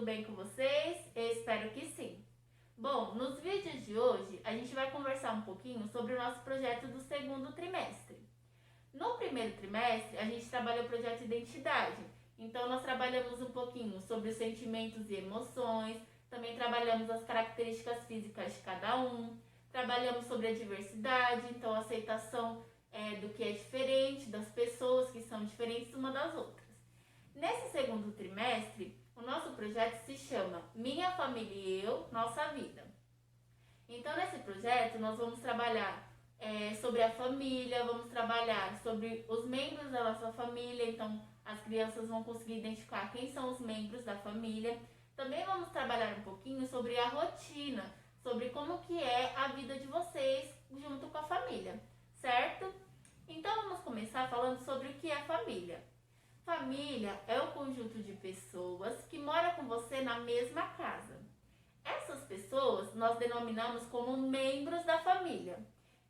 bem com vocês? Eu espero que sim. Bom, nos vídeos de hoje a gente vai conversar um pouquinho sobre o nosso projeto do segundo trimestre. No primeiro trimestre a gente trabalhou o projeto Identidade, então nós trabalhamos um pouquinho sobre os sentimentos e emoções, também trabalhamos as características físicas de cada um, trabalhamos sobre a diversidade, então a aceitação do que é diferente, das pessoas que são diferentes uma das outras. Nesse segundo trimestre, o nosso projeto se chama Minha Família e Eu, Nossa Vida. Então, nesse projeto, nós vamos trabalhar sobre a família, vamos trabalhar sobre os membros da nossa família, então as crianças vão conseguir identificar quem são os membros da família. Também vamos trabalhar um pouquinho sobre a rotina, sobre como que é a vida de vocês junto com a família, certo? Então, vamos começar falando sobre o que é família. Família é o conjunto de pessoas que moram com você na mesma casa. Essas pessoas nós denominamos como membros da família.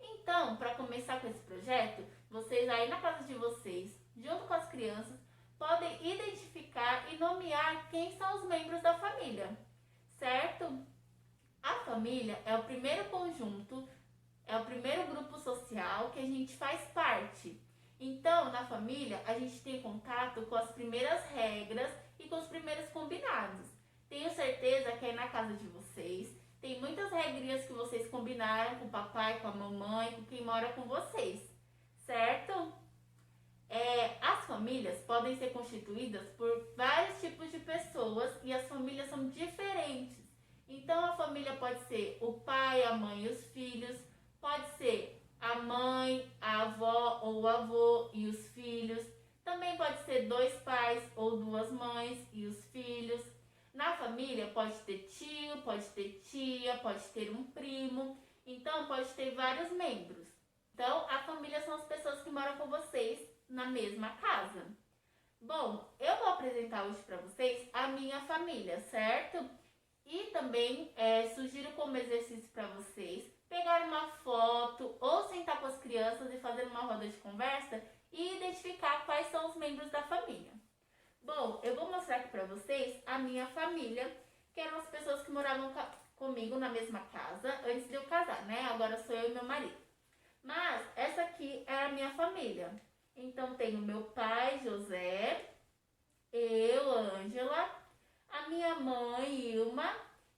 Então, para começar com esse projeto, vocês aí na casa de vocês, junto com as crianças, podem identificar e nomear quem são os membros da família, certo? A família é o primeiro conjunto, é o primeiro grupo social que a gente faz parte. Então, na família, a gente tem contato com as primeiras regras e com os primeiros combinados. Tenho certeza que aí na casa de vocês tem muitas regrinhas que vocês combinaram com o papai, com a mamãe, com quem mora com vocês, certo? As famílias podem ser constituídas por vários tipos de pessoas e as famílias são diferentes. Então, a família pode ser o pai, a mãe e os filhos, pode ser a mãe, a avó ou o avô e os filhos. Também pode ser dois pais ou duas mães e os filhos. Na família pode ter tio, pode ter tia, pode ter um primo. Então pode ter vários membros. Então a família são as pessoas que moram com vocês na mesma casa. Bom, eu vou apresentar hoje para vocês a minha família, certo? E também sugiro como exercício para vocês pegar uma foto ou sentar com as crianças e fazer uma roda de conversa e identificar quais são os membros da família. Bom, eu vou mostrar aqui para vocês a minha família, que eram as pessoas que moravam comigo na mesma casa antes de eu casar, né? Agora sou eu e meu marido. Mas essa aqui é a minha família. Então tenho meu pai, José, eu, Ângela, a minha mãe, Ilma,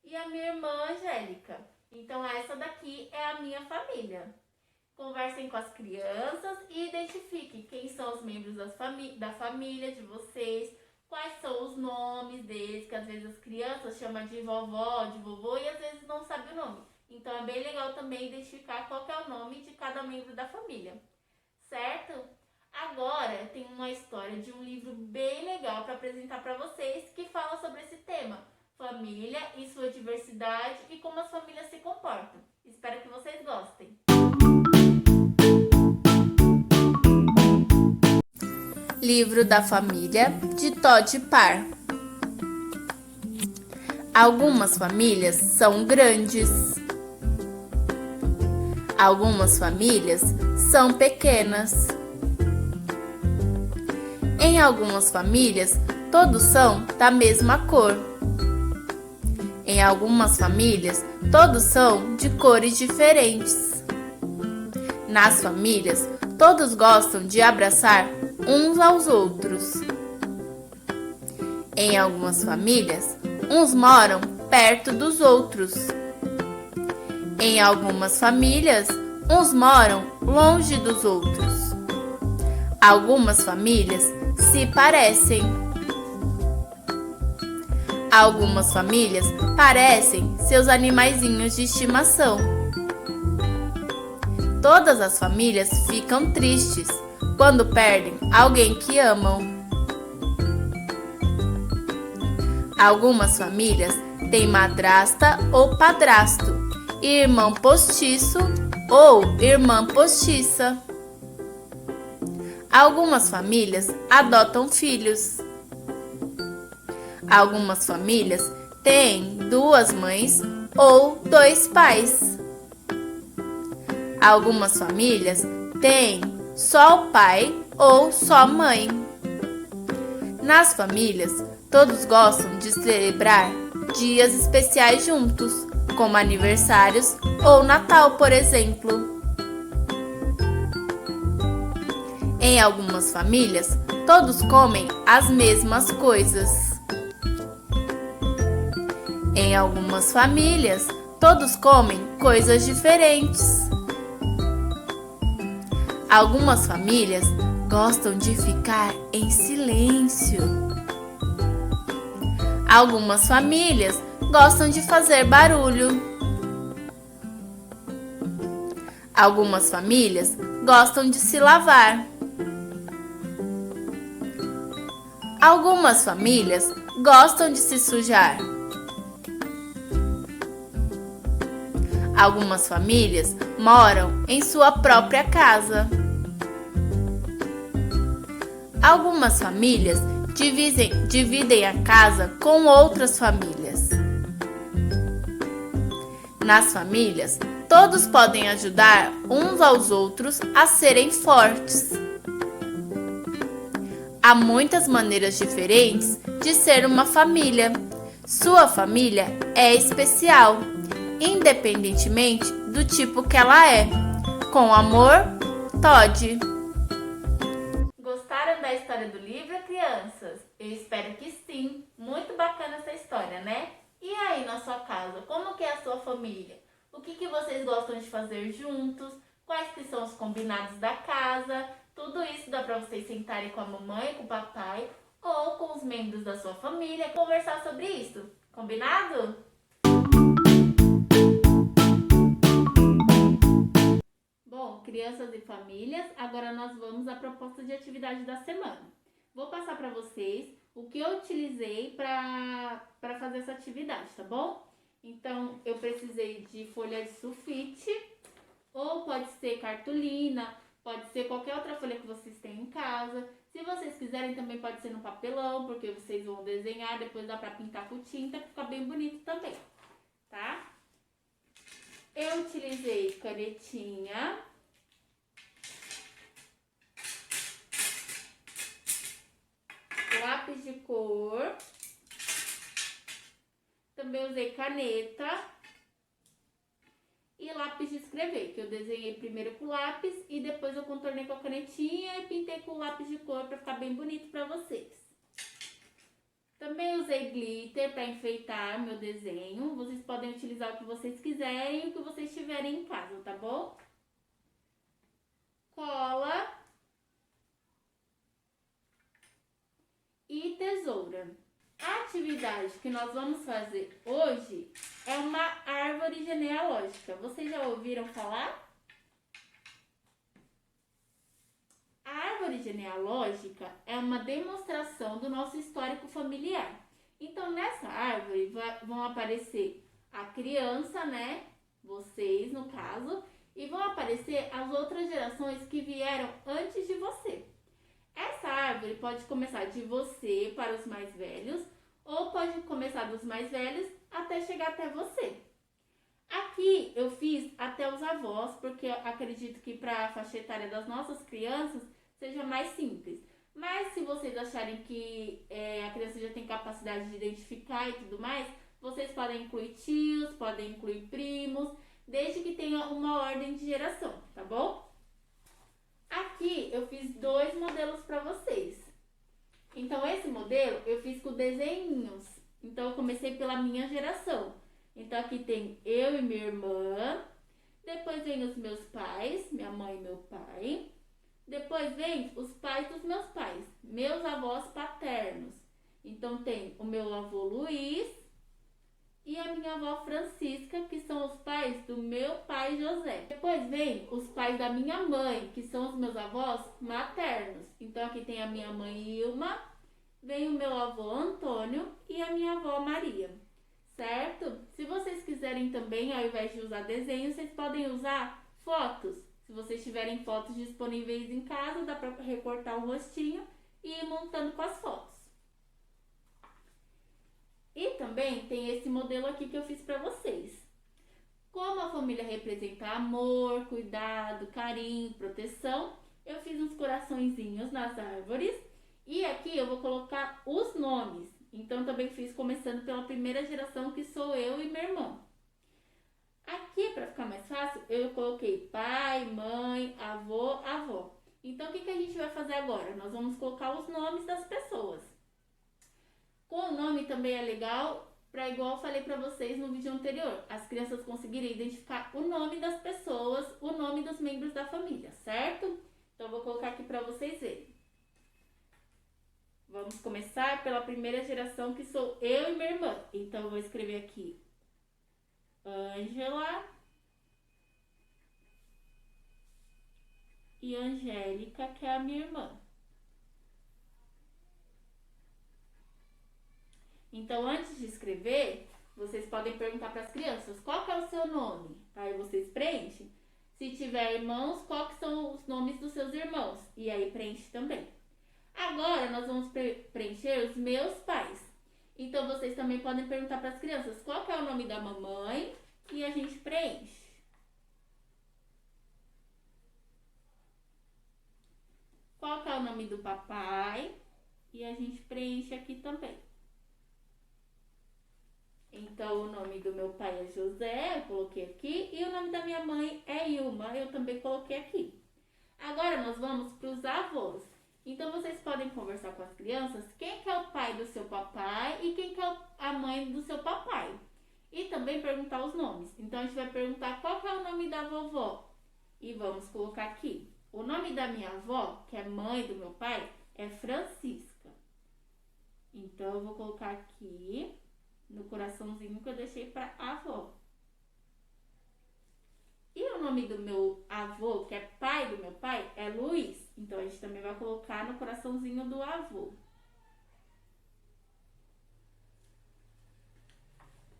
e a minha irmã, Angélica. Então, essa daqui é a minha família. Conversem com as crianças e identifiquem quem são os membros da família de vocês, quais são os nomes deles, que às vezes as crianças chamam de vovó, de vovô e às vezes não sabem o nome. Então, é bem legal também identificar qual que é o nome de cada membro da família, certo? Agora, eu tenho uma história de um livro bem legal para apresentar para vocês que fala sobre esse tema. Família e sua diversidade e como as famílias se comportam. Espero que vocês gostem. Livro da Família, de Todd Parr. Algumas famílias são grandes. Algumas famílias são pequenas. Em algumas famílias, todos são da mesma cor. Em algumas famílias, todos são de cores diferentes. Nas famílias, todos gostam de abraçar uns aos outros. Em algumas famílias, uns moram perto dos outros. Em algumas famílias, uns moram longe dos outros. Algumas famílias se parecem. Algumas famílias parecem seus animaizinhos de estimação. Todas as famílias ficam tristes quando perdem alguém que amam. Algumas famílias têm madrasta ou padrasto, irmão postiço ou irmã postiça. Algumas famílias adotam filhos. Algumas famílias têm duas mães ou dois pais. Algumas famílias têm só o pai ou só mãe. Nas famílias, Todos gostam de celebrar dias especiais juntos, como aniversários ou Natal, por exemplo. Em algumas famílias, todos comem as mesmas coisas. Em algumas famílias, todos comem coisas diferentes. Algumas famílias gostam de ficar em silêncio. Algumas famílias gostam de fazer barulho. Algumas famílias gostam de se lavar. Algumas famílias gostam de se sujar. Algumas famílias moram em sua própria casa. Algumas famílias dividem a casa com outras famílias. Nas famílias, todos podem ajudar uns aos outros a serem fortes. Há muitas maneiras diferentes de ser uma família. Sua família é especial, independentemente do tipo que ela é. Com amor, Todd. Gostaram da história do livro, crianças? Eu espero que sim. Muito bacana essa história, né? E aí, na sua casa, como que é a sua família? O que vocês gostam de fazer juntos? Quais que são os combinados da casa? Tudo isso dá para vocês sentarem com a mamãe, com o papai ou com os membros da sua família e conversar sobre isso. Combinado? Bom, crianças e famílias, agora nós vamos à proposta de atividade da semana. Vou passar para vocês o que eu utilizei para fazer essa atividade, tá bom? Então, eu precisei de folha de sulfite, ou pode ser cartolina, pode ser qualquer outra folha que vocês têm em casa. Se vocês quiserem, também pode ser no papelão, porque vocês vão desenhar, depois dá para pintar com tinta, que fica bem bonito também, tá? Eu utilizei canetinha, lápis de cor, também usei caneta e lápis de escrever, que eu desenhei primeiro com lápis e depois eu contornei com a canetinha e pintei com lápis de cor para ficar bem bonito para vocês. Também usei glitter para enfeitar meu desenho. Vocês podem utilizar o que vocês quiserem e o que vocês tiverem em casa, tá bom? Cola e tesoura. A atividade que nós vamos fazer hoje é uma árvore genealógica. Vocês já ouviram falar? A árvore genealógica é uma demonstração do nosso histórico familiar. Então, nessa árvore vão aparecer a criança, né? Vocês, no caso, e vão aparecer as outras gerações que vieram antes de você. Essa árvore pode começar de você para os mais velhos, ou pode começar dos mais velhos até chegar até você. Aqui eu fiz até os avós, porque eu acredito que para a faixa etária das nossas crianças seja mais simples. Mas se vocês acharem que a criança já tem capacidade de identificar e tudo mais, vocês podem incluir tios, podem incluir primos, desde que tenha uma ordem de geração, tá bom? Aqui eu fiz 2 modelos para vocês. Então esse modelo eu fiz com desenhinhos. Então eu comecei pela minha geração. Então aqui tem eu e minha irmã. Depois vem os meus pais, minha mãe e meu pai. Depois vem os pais dos meus pais, meus avós paternos. Então tem o meu avô Luiz e a minha avó Francisca, que são os pais do meu pai José. Depois vem os pais da minha mãe, que são os meus avós maternos. Então aqui tem a minha mãe Ilma, vem o meu avô Antônio e a minha avó Maria, certo? Se vocês quiserem também, ao invés de usar desenho, vocês podem usar fotos. Se vocês tiverem fotos disponíveis em casa, dá para recortar o rostinho e ir montando com as fotos. E também tem esse modelo aqui que eu fiz para vocês. Como a família representa amor, cuidado, carinho, proteção, eu fiz uns coraçõezinhos nas árvores. E aqui eu vou colocar os nomes. Então também fiz começando pela primeira geração, que sou eu e minha irmã. Aqui, para ficar mais fácil, eu coloquei pai, mãe, avô, avó. Então o que a gente vai fazer agora? Nós vamos colocar os nomes das pessoas. Com o nome também é legal, para igual eu falei para vocês no vídeo anterior, as crianças conseguirem identificar o nome das pessoas, o nome dos membros da família, certo? Então eu vou colocar aqui para vocês verem. Vamos começar pela primeira geração, que sou eu e minha irmã. Então eu vou escrever aqui Ângela e Angélica, que é a minha irmã. Então, antes de escrever, vocês podem perguntar para as crianças qual que é o seu nome. Aí vocês preenchem. Se tiver irmãos, qual que são os nomes dos seus irmãos? E aí preenche também. Agora, nós vamos preencher os meus pais. Então, vocês também podem perguntar para as crianças qual que é o nome da mamãe e a gente preenche. Qual que é o nome do papai e a gente preenche aqui também. Então, o nome do meu pai é José, eu coloquei aqui. E o nome da minha mãe é Ilma, eu também coloquei aqui. Agora, nós vamos para os avós. Então, vocês podem conversar com as crianças quem que é o pai do seu papai e quem que é a mãe do seu papai. E também perguntar os nomes. Então, a gente vai perguntar qual que é o nome da vovó. E vamos colocar aqui. O nome da minha avó, que é mãe do meu pai, é Francisca. Então, eu vou colocar aqui no coraçãozinho que eu deixei para a avó. E o nome do meu avô, que é pai do meu pai, é Luiz. Então, a gente também vai colocar no coraçãozinho do avô.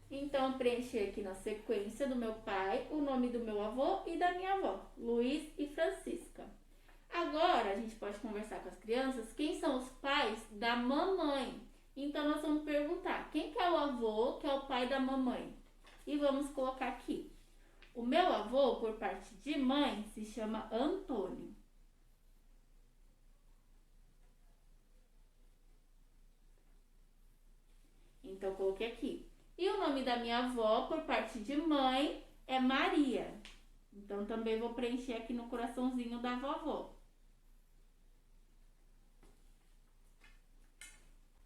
Então, preencher aqui na sequência do meu pai o nome do meu avô e da minha avó, Luiz e Francisca. Agora, a gente pode conversar com as crianças quem são os pais da mamãe. Então, nós vamos perguntar quem que é o avô, que é o pai da mamãe. E vamos colocar aqui. O meu avô, por parte de mãe, se chama Antônio. Então, coloquei aqui. E o nome da minha avó, por parte de mãe, é Maria. Então, também vou preencher aqui no coraçãozinho da vovó.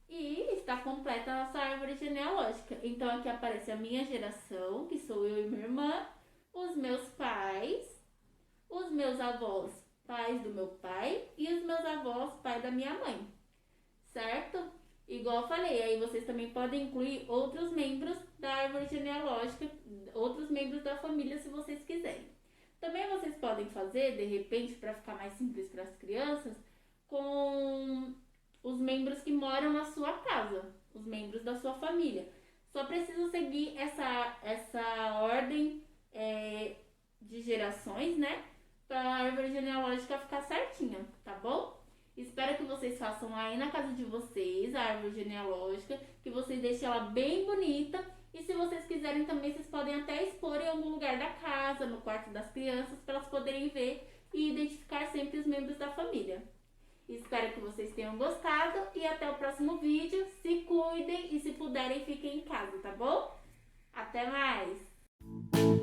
E está completa a nossa árvore genealógica. Então, aqui aparece a minha geração, que sou eu e minha irmã, os meus pais, os meus avós, pais do meu pai, e os meus avós, pai da minha mãe. Certo? Igual eu falei, aí vocês também podem incluir outros membros da árvore genealógica, outros membros da família, se vocês quiserem. Também vocês podem fazer, de repente, para ficar mais simples para as crianças, com os membros que moram na sua casa, os membros da sua família. Só precisam seguir essa ordem de gerações, né? Para a árvore genealógica ficar certinha, tá bom? Espero que vocês façam aí na casa de vocês a árvore genealógica, que vocês deixem ela bem bonita. E se vocês quiserem também, vocês podem até expor em algum lugar da casa, no quarto das crianças, para elas poderem ver e identificar sempre os membros da família. Espero que vocês tenham gostado e até o próximo vídeo. Se cuidem e se puderem, fiquem em casa, tá bom? Até mais!